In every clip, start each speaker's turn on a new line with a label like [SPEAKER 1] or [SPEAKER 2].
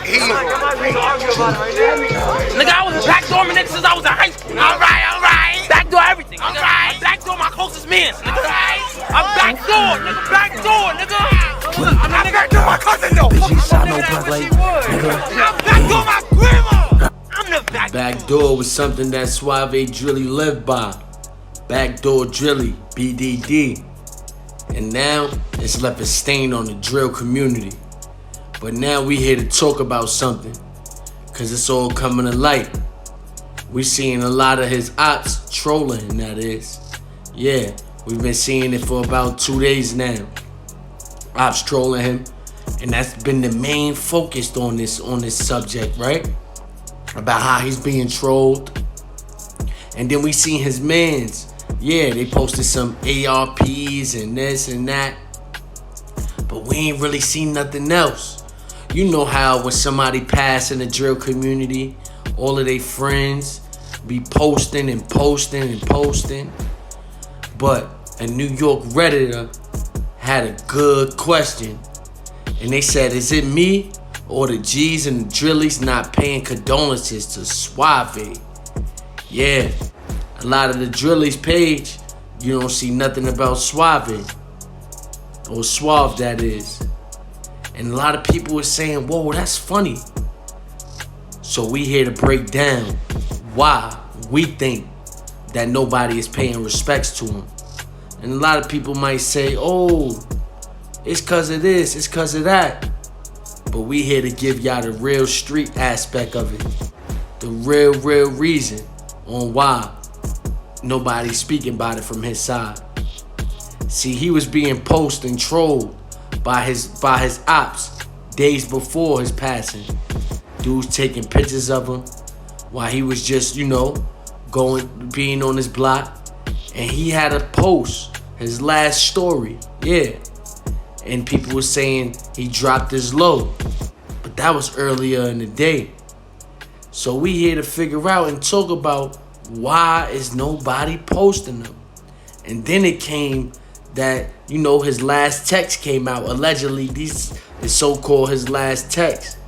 [SPEAKER 1] Nigga, I was backdooring niggas since I was in high school. Alright. Backdoor everything. Alright. Backdoor my closest man. Alright. I'm backdoor, nigga. I'm not backdoor my cousin though. I'm backdoor my grandma. I'm the backdoor.
[SPEAKER 2] Backdoor was something that Suave Drilly lived by. Backdoor Drilly, BDD. And now it's left a stain on the drill community. But now we here to talk about something, cause it's all coming to light. We seeing a lot of his ops trolling, that is. Yeah, we've been seeing it for about 2 days now. Ops trolling him, and that's been the main focus on this subject, right? About how he's being trolled. And then we seen his mans. Yeah, they posted some ARPs and this and that. But we ain't really seen nothing else. You know how when somebody pass in the drill community, all of their friends be posting and posting and posting. But a New York Redditor had a good question. And they said, is it me or the G's and the Drillies not paying condolences to Suave? Yeah, a lot of the Drillies page, you don't see nothing about Suave. Or Suave, that is. And a lot of people were saying, whoa, that's funny. So we here to break down why we think that nobody is paying respects to him. And a lot of people might say, oh, it's cause of this, it's cause of that. But we here to give y'all the real street aspect of it. The real reason on why nobody's speaking about it from his side. See, he was being posted and trolled by his ops days before his passing. Dudes taking pictures of him while he was just, being on his block. And he had a post, his last story, yeah. And people were saying he dropped his load. But that was earlier in the day. So we here to figure out and talk about why is nobody posting them. And then it came that, his last text came out. Allegedly, these is so-called his last text.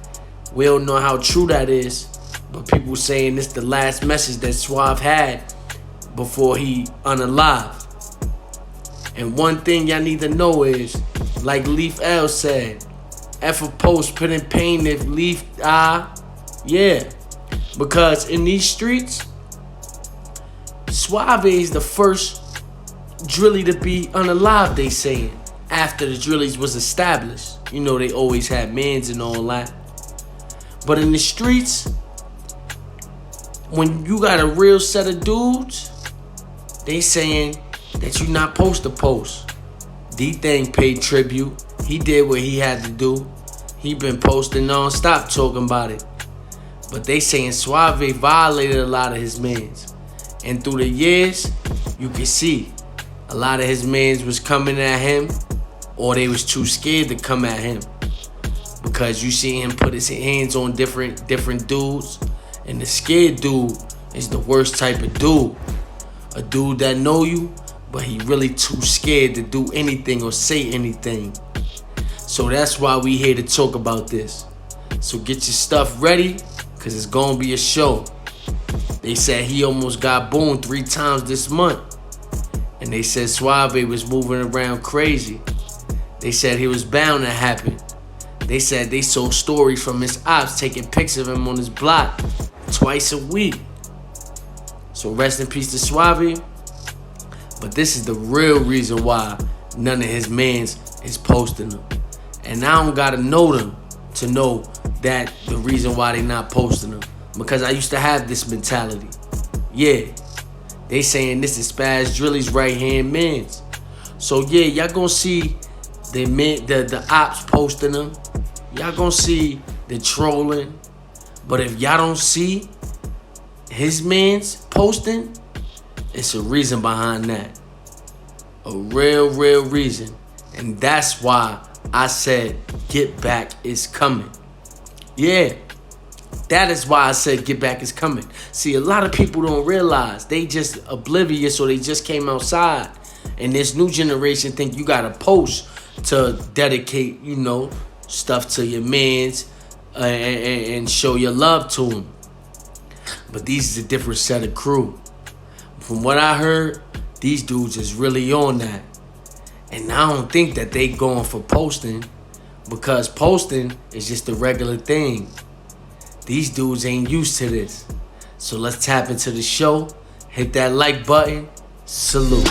[SPEAKER 2] We don't know how true that is, but people saying this the last message that Suave had before he unalived. And one thing y'all need to know is, like Leaf L said, F a post, put in pain if Leaf yeah. Because in these streets, Suave is the first Drilly to be unalive, they saying, after the Drillies was established. They always had mans and all that. But in the streets, when you got a real set of dudes, they saying that you not supposed to post. Dthang paid tribute. He did what he had to do. He been posting non-stop talking about it. But they saying Suave violated a lot of his mans. And through the years, you can see a lot of his mans was coming at him, or they was too scared to come at him. Because you see him put his hands on different dudes. And the scared dude is the worst type of dude. A dude that know you, but he really too scared to do anything or say anything. So that's why we here to talk about this. So get your stuff ready, cause it's gonna be a show. They said he almost got boomed 3 times this month. And they said Suave was moving around crazy. They said he was bound to happen. They said they saw stories from his ops taking pics of him on his block twice a week. So rest in peace to Suave. But this is the real reason why none of his mans is posting them. And I don't gotta know them to know that the reason why they not posting them. Because I used to have this mentality. Yeah. They saying this is Spaz Drilly's right-hand mans. So yeah, y'all gonna see the ops posting them. Y'all gonna see the trolling. But if y'all don't see his mans posting, it's a reason behind that. A real reason. And that's why I said Get Back is coming. Yeah. That is why I said Get Back is coming. See, a lot of people don't realize. They just oblivious, or they just came outside. And this new generation think you gotta post to dedicate, stuff to your mans, and show your love to him. But these is a different set of crew. From what I heard, these dudes is really on that. And I don't think that they going for posting, because posting is just a regular thing. These dudes ain't used to this. So let's tap into the show. Hit that like button. Salute.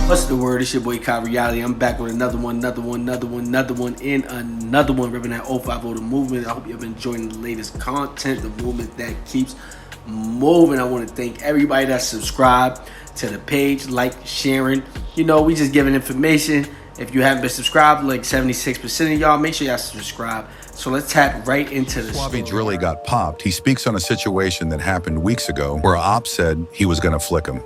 [SPEAKER 2] What's the word? It's your boy Kha.Reality. I'm back with another one, and another one, ripping that 050 the movement. I hope you've been enjoying the latest content, the movement that keeps moving. I want to thank everybody that subscribed to the page, like, sharing. You know, we just giving information. If you haven't been subscribed, like 76% of y'all, make sure y'all subscribe. So let's tap right into the
[SPEAKER 3] Suave Drilly got popped. He speaks on a situation that happened weeks ago where a op said he was going to flick him.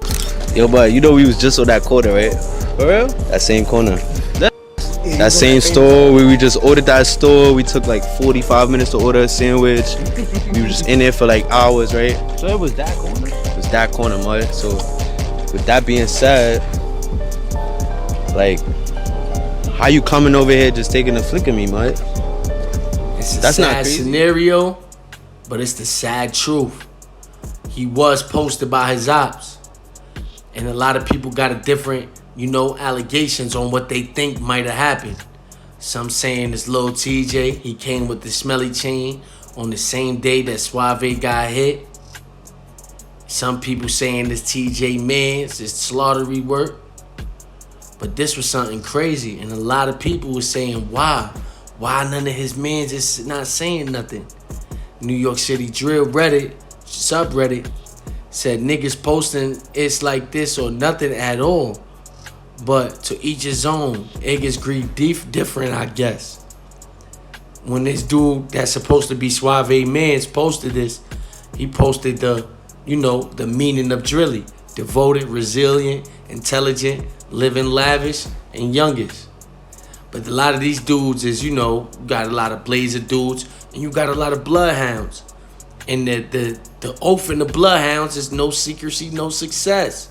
[SPEAKER 4] Yo, but you know we was just on that corner, right? For real? That same corner. That same store where we just ordered that store. We took like 45 minutes to order a sandwich. We were just in there for like hours, right? So it was that corner. It was that corner, mud. So with that being said, like, how you coming over here just taking a flick of me, mud?
[SPEAKER 2] It's a
[SPEAKER 4] That's not
[SPEAKER 2] sad
[SPEAKER 4] crazy.
[SPEAKER 2] scenario, but it's the sad truth. He was posted by his ops. And a lot of people got a different, allegations on what they think might have happened. Some saying it's Lil TJ. He came with the smelly chain on the same day that Suave got hit. Some people saying it's TJ Mans, it's slaughtery work. But this was something crazy. And a lot of people were saying, why? Why none of his mans is not saying nothing? New York City Drill Reddit, subreddit, said niggas posting it's like this or nothing at all. But to each his own. Niggas grieve different, I guess. When this dude that's supposed to be Suave Mans posted this, he posted the meaning of Drilly. Devoted, resilient, intelligent, living lavish, and youngest. But a lot of these dudes is, you got a lot of blazer dudes, and you got a lot of bloodhounds. And the oath in the bloodhounds is no secrecy, no success.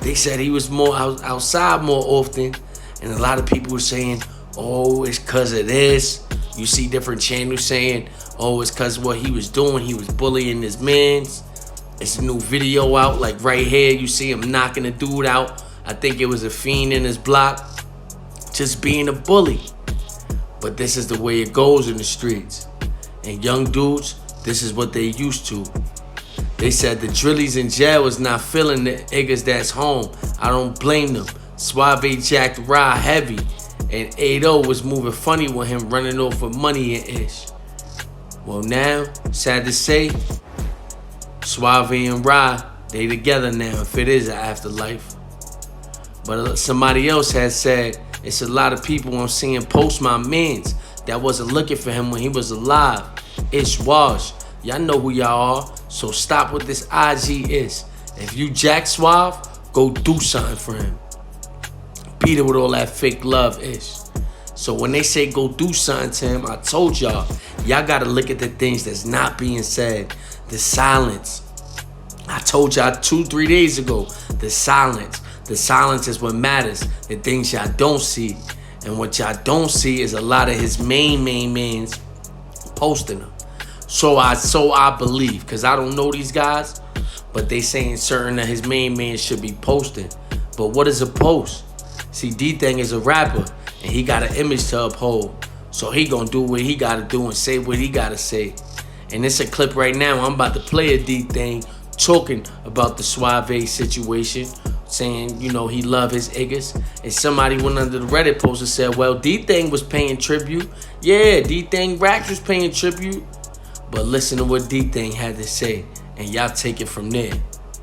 [SPEAKER 2] They said he was more outside more often, and a lot of people were saying, oh, it's because of this. You see different channels saying, oh, it's because of what he was doing. He was bullying his mans. It's a new video out, like right here, you see him knocking a dude out. I think it was a fiend in his block, just being a bully. But this is the way it goes in the streets. And young dudes, this is what they used to. They said the Drillies in jail is not feeling the niggas that's home. I don't blame them. Suave jacked Rye heavy, and 8-0 was moving funny with him running off with money and ish. Well now, sad to say, Suave and Rye, they together now if it is an afterlife. But somebody else has said, it's a lot of people I'm seeing post my mans that wasn't looking for him when he was alive. It's Wash. Y'all know who y'all are, so stop with this IG is. If you Jack Suave, go do something for him. Beat it with all that fake love ish. So when they say go do something to him, I told y'all gotta look at the things that's not being said. The silence. I told y'all 2-3 days ago, the silence. The silence is what matters. The things y'all don't see. And what y'all don't see is a lot of his main mans posting them. So I believe, because I don't know these guys, but they saying certain of his main men should be posting. But what is a post? See, Dthang is a rapper, and he got an image to uphold. So he gonna do what he gotta do and say what he gotta say. And it's a clip right now. I'm about to play a Dthang talking about the Suave situation, saying, he love his niggas. And somebody went under the Reddit post and said, well, Dthang was paying tribute. Yeah, Dthang Rax was paying tribute. But listen to what Dthang had to say, and y'all take it from there.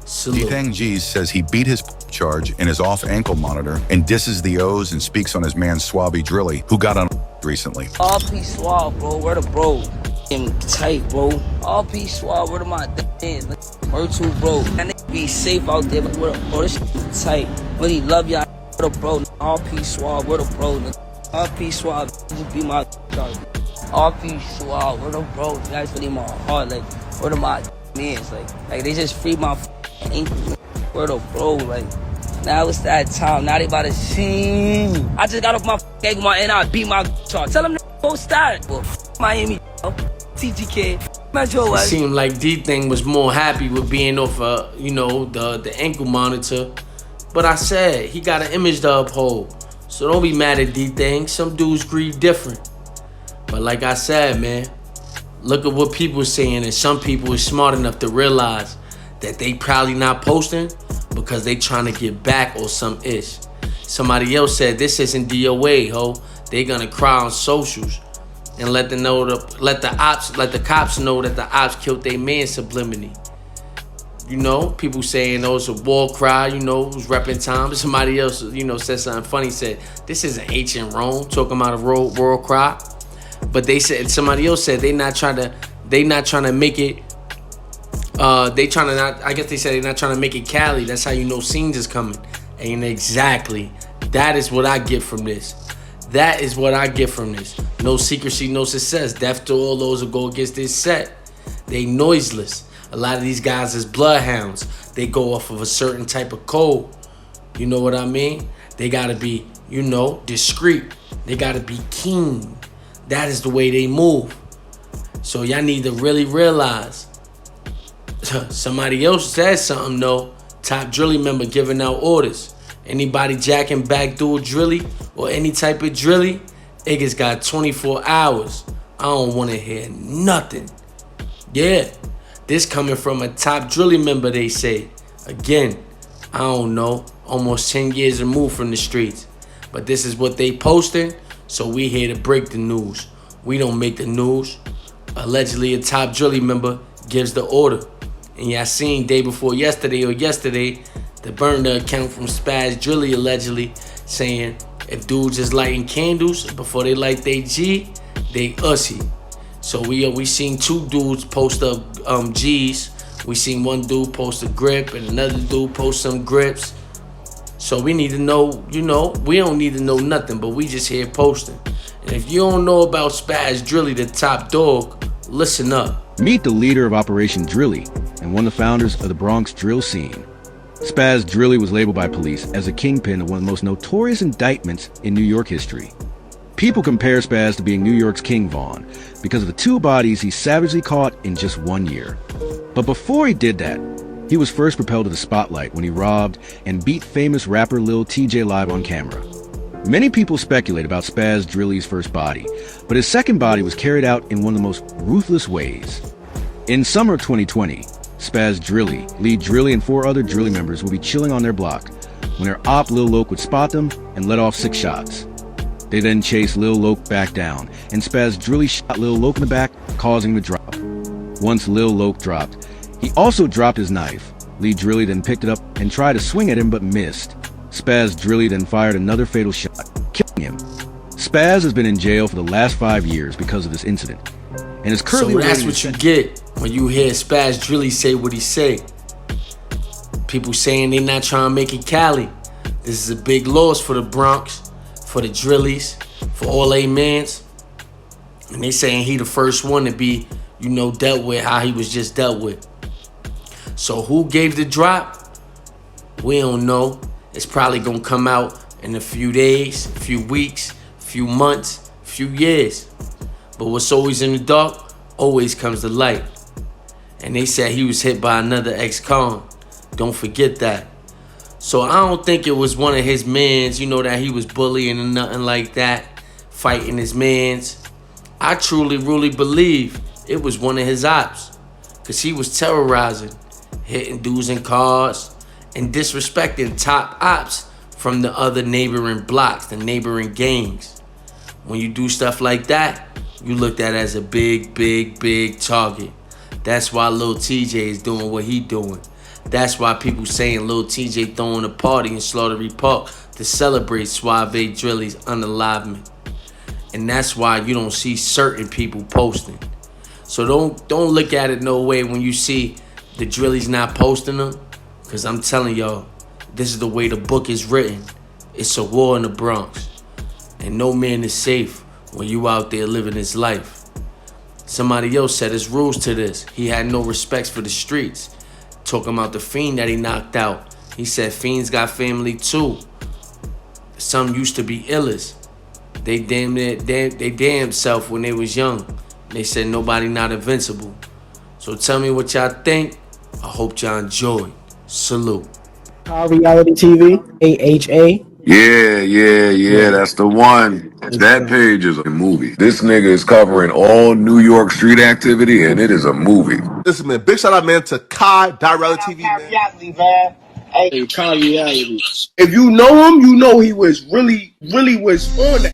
[SPEAKER 2] Salute.
[SPEAKER 3] Dthang G's says he beat his charge in his off ankle monitor and disses the O's and speaks on his man Suave Drilly, who got on recently.
[SPEAKER 5] All peace Suave, bro. Where the bro? Him tight, bro. All peace Suave. Where the my thing? Where to, bro? That nigga be safe out there. But where the bro? This shit tight. When he love y'all, where the bro? All peace Suave. Where the bro? All peace Suave. Just be my dog. All peace Suave. Where the bro? That's really my heart. Like, where the my mans. Like they just freed my ankle. Word up, bro. Like now it's that time. Now they about to see. I just got off my ankle and I beat my chart. Tell them go start. Well, Miami, TGK. Metro
[SPEAKER 2] It seemed like Dthang was more happy with being off, the ankle monitor. But I said he got an image to uphold. So don't be mad at Dthang. Some dudes grieve different. But like I said, man, look at what people are saying, and some people are smart enough to realize that they probably not posting because they trying to get back or some ish. Somebody else said this isn't DOA, ho. They gonna cry on socials and let the cops know that the ops killed their man subliminally. People saying it's a war cry, it was repping time. Somebody else, said something funny, said this isn't ancient Rome, talking about a war cry. But somebody else said they not trying to make it. I guess they said they're not trying to make it Cali. That's how you know scenes is coming. And exactly, that is what I get from this. That is what I get from this. No secrecy, no success. Death to all those who go against this set. They noiseless. A lot of these guys is bloodhounds. They go off of a certain type of code. You know what I mean? They gotta be, discreet. They gotta be keen. That is the way they move. So y'all need to really realize. Somebody else said something though. Top Drilly member giving out orders. Anybody jacking backdoor Drilly or any type of Drilly, niggas got 24 hours. I don't want to hear nothing. Yeah, this coming from a Top Drilly member, they say. Again, I don't know, almost 10 years removed from the streets. But this is what they posting, so we here to break the news. We don't make the news. Allegedly, a Top Drilly member gives the order. And y'all seen day before yesterday, the burner account from Suave Drilly allegedly saying if dudes is lighting candles before they light they G, they ussy. So we seen two dudes post up G's. We seen one dude post a grip and another dude post some grips. So we need to know, we don't need to know nothing, but we just here posting. And if you don't know about Suave Drilly, the top dog, listen up.
[SPEAKER 6] Meet the leader of Operation Drilly and one of the founders of the Bronx drill scene. Suave Drilly was labeled by police as a kingpin of one of the most notorious indictments in New York history. People compare Suave to being New York's King Von because of the 2 bodies he savagely caught in just 1 year. But before he did that, he was first propelled to the spotlight when he robbed and beat famous rapper Lil TJ live on camera. Many people speculate about Suave Drilly's first body, but his second body was carried out in one of the most ruthless ways. In summer of 2020, Suave Drilly, Lead Drilly, and 4 other Drilly members would be chilling on their block when their op Lil Loke would spot them and let off 6 shots. They then chased Lil Loke back down, and Suave Drilly shot Lil Loke in the back, causing him to drop. Once Lil Loke dropped, he also dropped his knife. Lead Drilly then picked it up and tried to swing at him but missed. Suave Drilly then fired another fatal shot, killing him. Suave has been in jail for the last 5 years because of this incident, and is currently.
[SPEAKER 2] So that's what you get when you hear Suave Drilly say what he say. People saying they not trying to make it Cali. This is a big loss for the Bronx, for the Drillies, for all they mans. And they saying he the first one to be, dealt with how he was just dealt with. So who gave the drop? We don't know. It's probably gonna come out in a few days, a few weeks, a few months, a few years. But what's always in the dark always comes to light. And they said he was hit by another ex-con. Don't forget that. So I don't think it was one of his mans, that he was bullying or nothing like that, fighting his mans. I truly, really believe it was one of his ops, because he was terrorizing, hitting dudes in cars, and disrespecting top ops from the other neighboring blocks, the neighboring gangs. When you do stuff like that, you looked at as a big, big, big target. That's why Lil TJ is doing what he doing. That's why people saying Lil TJ throwing a party in Slaughterby Park to celebrate Suave Drilly's unalivement. And that's why you don't see certain people posting. So don't look at it no way when you see the Drillies not posting them. Because I'm telling y'all, this is the way the book is written. It's a war in the Bronx. And no man is safe when you out there living his life. Somebody else said there's rules to this. He had no respects for the streets. Talking about the fiend that he knocked out. He said fiends got family too. Some used to be illers. They damn self when they was young. They said nobody not invincible. So tell me what y'all think. I hope y'all enjoy. Salute.
[SPEAKER 7] Kha.realityTV, AHA.
[SPEAKER 8] Yeah, that's the one. That page is a movie. This nigga is covering all New York street activity, and it is a movie.
[SPEAKER 9] Listen, man, big shout out, man, to Kha.realityTV, man.
[SPEAKER 10] Hey, Kha.reality. If you know him, you know he was really was on that.